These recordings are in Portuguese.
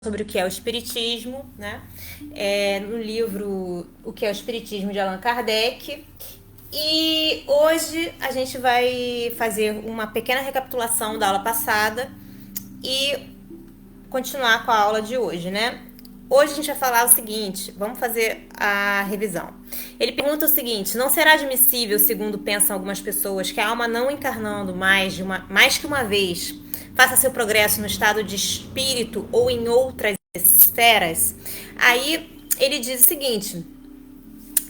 sobre o que é o Espiritismo, né? No livro O que é o Espiritismo, de Allan Kardec. E hoje a gente vai fazer uma pequena recapitulação da aula passada e continuar com a aula de hoje, né? Hoje a gente vai falar o seguinte, vamos fazer a revisão. Ele pergunta o seguinte: não será admissível, segundo pensam algumas pessoas, que a alma não encarnando mais que uma vez faça seu progresso no estado de espírito ou em outras esferas? Aí ele diz o seguinte,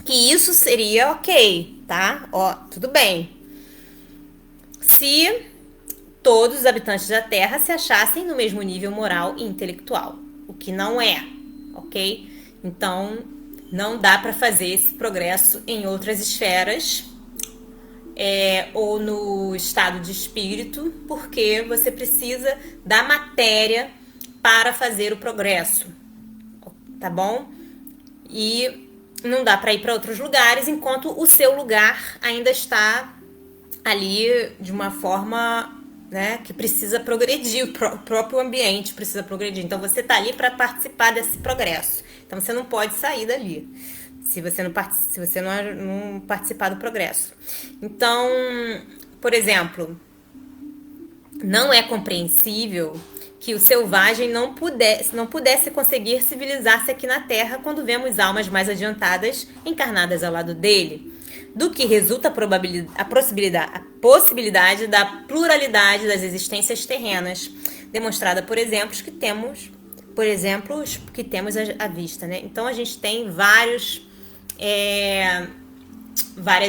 que isso seria ok, tá? Ó, tudo bem. Se todos os habitantes da Terra se achassem no mesmo nível moral e intelectual, o que não é, ok? Então, não dá para fazer esse progresso em outras esferas ou no estado de espírito, porque você precisa da matéria para fazer o progresso, tá bom? E não dá para ir para outros lugares enquanto o seu lugar ainda está ali de uma forma, né, que precisa progredir, o próprio ambiente precisa progredir. Então você está ali para participar desse progresso. Então você não pode sair dali se você não participar do progresso. Então, por exemplo, não é compreensível que o selvagem não pudesse conseguir civilizar-se aqui na Terra quando vemos almas mais adiantadas encarnadas ao lado dele, do que resulta a possibilidade da pluralidade das existências terrenas, demonstrada por exemplos que temos à vista, né? Então a gente tem várias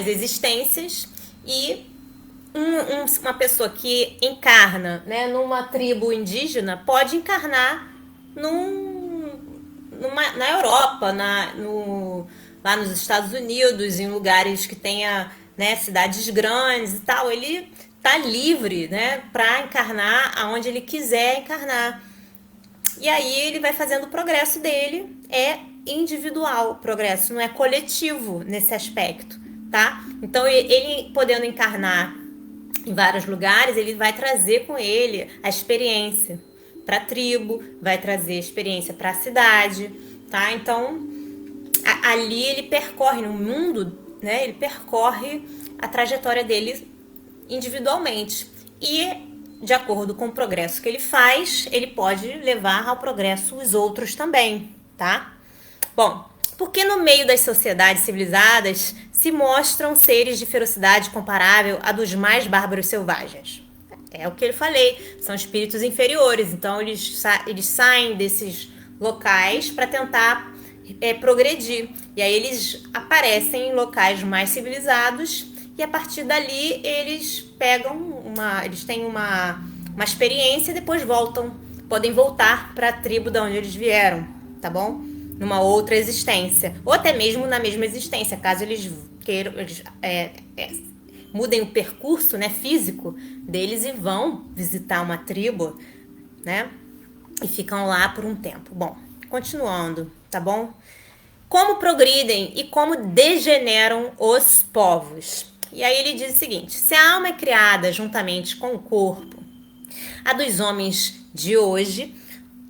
existências e uma pessoa que encarna, né, numa tribo indígena pode encarnar na Europa, lá nos Estados Unidos, em lugares que tenha, né, cidades grandes e tal. Ele tá livre, né, para encarnar aonde ele quiser encarnar. E aí ele vai fazendo o progresso dele, é individual o progresso, não é coletivo nesse aspecto, tá? Então ele podendo encarnar em vários lugares, ele vai trazer com ele a experiência para a tribo, vai trazer experiência para a cidade, tá? Então ali ele percorre no mundo, né? Ele percorre a trajetória dele individualmente e de acordo com o progresso que ele faz, ele pode levar ao progresso os outros também, tá? Bom, porque no meio das sociedades civilizadas se mostram seres de ferocidade comparável a dos mais bárbaros selvagens. É o que eu falei, são espíritos inferiores, então eles saem desses locais para tentar progredir. E aí eles aparecem em locais mais civilizados e a partir dali eles têm uma experiência e depois podem voltar para a tribo de onde eles vieram, tá bom? Numa outra existência, ou até mesmo na mesma existência, caso eles queiram, mudem o percurso, né, físico deles e vão visitar uma tribo, né, e ficam lá por um tempo. Bom, continuando, tá bom? Como progridem e como degeneram os povos. E aí ele diz o seguinte: se a alma é criada juntamente com o corpo, a dos homens de hoje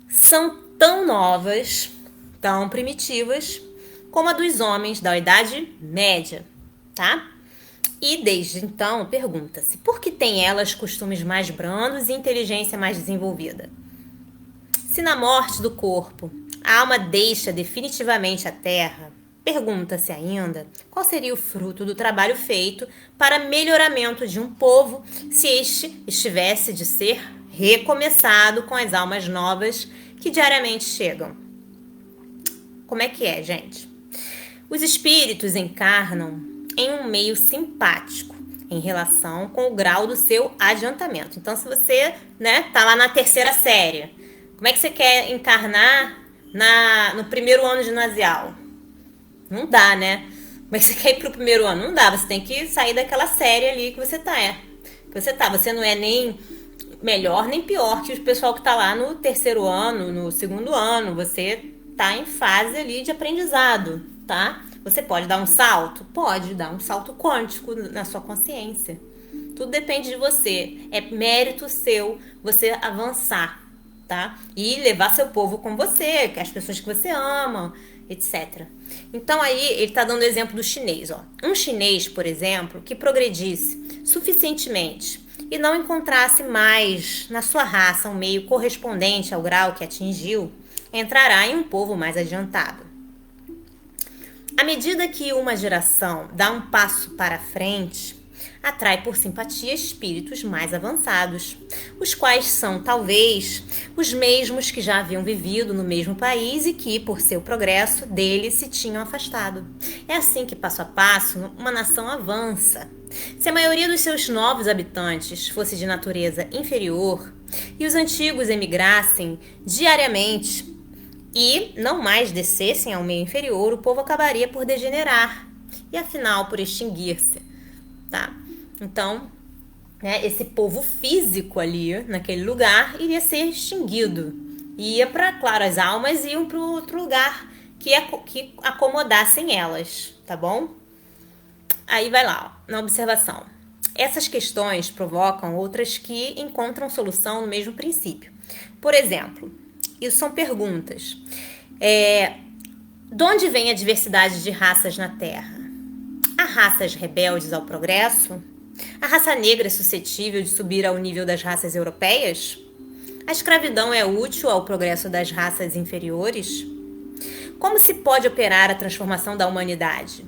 são tão novas, tão primitivas, como a dos homens da Idade Média, tá? E desde então pergunta-se, por que têm elas costumes mais brandos e inteligência mais desenvolvida? Se na morte do corpo a alma deixa definitivamente a terra, pergunta-se ainda qual seria o fruto do trabalho feito para melhoramento de um povo se este estivesse de ser recomeçado com as almas novas que diariamente chegam. Como é que é, gente? Os espíritos encarnam em um meio simpático em relação com o grau do seu adiantamento. Então, se você, né, tá lá na terceira série, como é que você quer encarnar no primeiro ano ginasial? Não dá, né? Como é que você quer ir pro primeiro ano? Não dá, você tem que sair daquela série ali que você tá. Você não é nem melhor nem pior que o pessoal que tá lá no terceiro ano, no segundo ano. Você tá em fase ali de aprendizado, tá? Você pode dar um salto? Pode dar um salto quântico na sua consciência. Tudo depende de você. É mérito seu você avançar, tá? E levar seu povo com você, as pessoas que você ama, etc. Então aí ele tá dando o exemplo do chinês, ó. Um chinês, por exemplo, que progredisse suficientemente e não encontrasse mais na sua raça um meio correspondente ao grau que atingiu, entrará em um povo mais adiantado. À medida que uma geração dá um passo para frente, atrai por simpatia espíritos mais avançados, os quais são, talvez, os mesmos que já haviam vivido no mesmo país e que, por seu progresso, dele se tinham afastado. É assim que, passo a passo, uma nação avança. Se a maioria dos seus novos habitantes fosse de natureza inferior e os antigos emigrassem diariamente e não mais descessem ao meio inferior, o povo acabaria por degenerar e, afinal, por extinguir-se, tá? Então, né, esse povo físico ali, naquele lugar, iria ser extinguido. Ia para, claro, as almas iam para outro lugar que acomodassem elas, tá bom? Aí vai lá, ó, na observação. Essas questões provocam outras que encontram solução no mesmo princípio. Por exemplo, isso são perguntas. De onde vem a diversidade de raças na Terra? Há raças rebeldes ao progresso? A raça negra é suscetível de subir ao nível das raças europeias? A escravidão é útil ao progresso das raças inferiores? Como se pode operar a transformação da humanidade?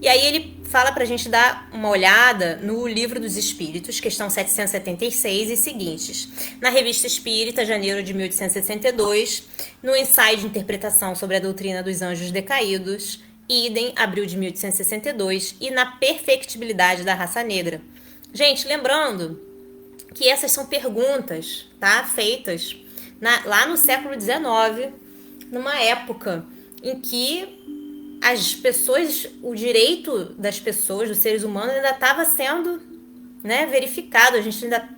E aí ele fala pra gente dar uma olhada no Livro dos Espíritos, questão 776 e seguintes. Na Revista Espírita, janeiro de 1862, no ensaio de interpretação sobre a doutrina dos anjos decaídos, idem, abril de 1862, e na perfectibilidade da raça negra. Gente, lembrando que essas são perguntas, tá, feitas lá no século XIX, numa época em que as pessoas, o direito das pessoas, dos seres humanos, ainda estava sendo, né, verificado. A gente ainda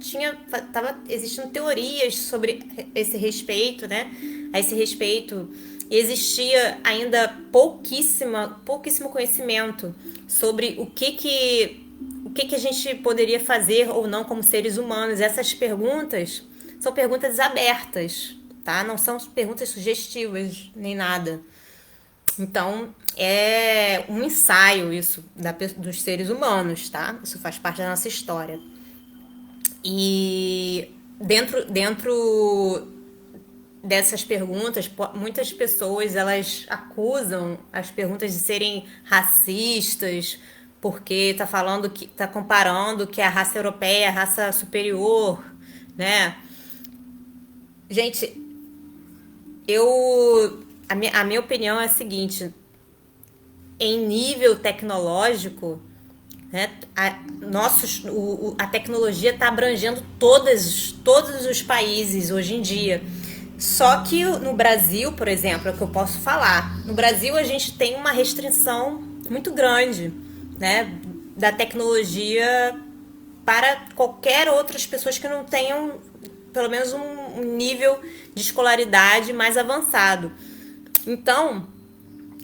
estava existindo teorias sobre esse respeito, né? A esse respeito existia ainda pouquíssimo conhecimento sobre o que a gente poderia fazer ou não como seres humanos. Essas perguntas são perguntas abertas, tá? Não são perguntas sugestivas nem nada. Então, é um ensaio isso dos seres humanos, tá? Isso faz parte da nossa história. E dentro dessas perguntas, muitas pessoas, elas acusam as perguntas de serem racistas, porque tá comparando que a raça europeia é a raça superior, né? Gente, a minha opinião é a seguinte: em nível tecnológico, né, a tecnologia está abrangendo todos os países hoje em dia. Só que no Brasil, por exemplo, é o que eu posso falar. No Brasil a gente tem uma restrição muito grande, né, da tecnologia para qualquer outras pessoas que não tenham pelo menos um nível de escolaridade mais avançado. Então,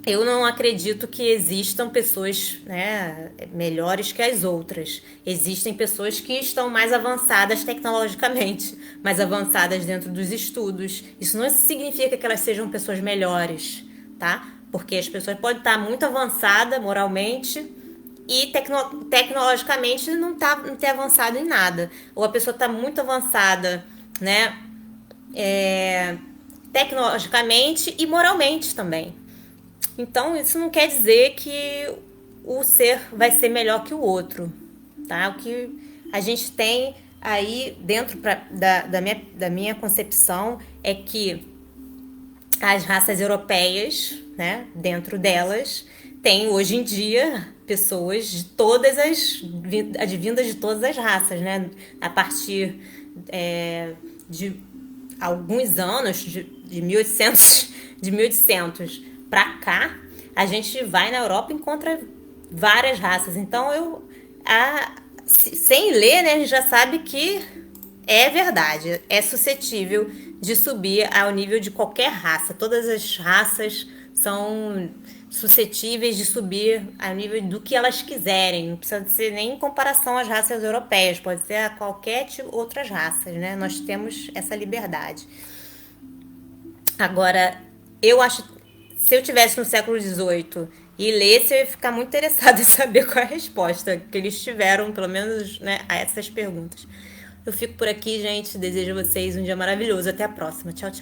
eu não acredito que existam pessoas, né, melhores que as outras. Existem pessoas que estão mais avançadas tecnologicamente, mais avançadas dentro dos estudos. Isso não significa que elas sejam pessoas melhores, tá? Porque as pessoas podem estar muito avançadas moralmente e tecnologicamente não ter avançado em nada. Ou a pessoa está muito avançada, né, tecnologicamente e moralmente também. Então, isso não quer dizer que o ser vai ser melhor que o outro, tá? O que a gente tem aí dentro da minha concepção é que as raças europeias, né, dentro delas, tem hoje em dia pessoas de todas advindas de todas as raças, né? A partir de alguns anos, de 1800 para cá, a gente vai na Europa e encontra várias raças. Então, sem ler, né, a gente já sabe que é verdade, é suscetível de subir ao nível de qualquer raça. Todas as raças são suscetíveis de subir a nível do que elas quiserem. Não precisa ser nem em comparação às raças europeias, pode ser a qualquer outras raças, né? Nós temos essa liberdade. Agora, eu acho, se eu tivesse no século XVIII e lesse, eu ia ficar muito interessada em saber qual é a resposta que eles tiveram, pelo menos, né, a essas perguntas. Eu fico por aqui, gente. Desejo a vocês um dia maravilhoso. Até a próxima. Tchau, tchau.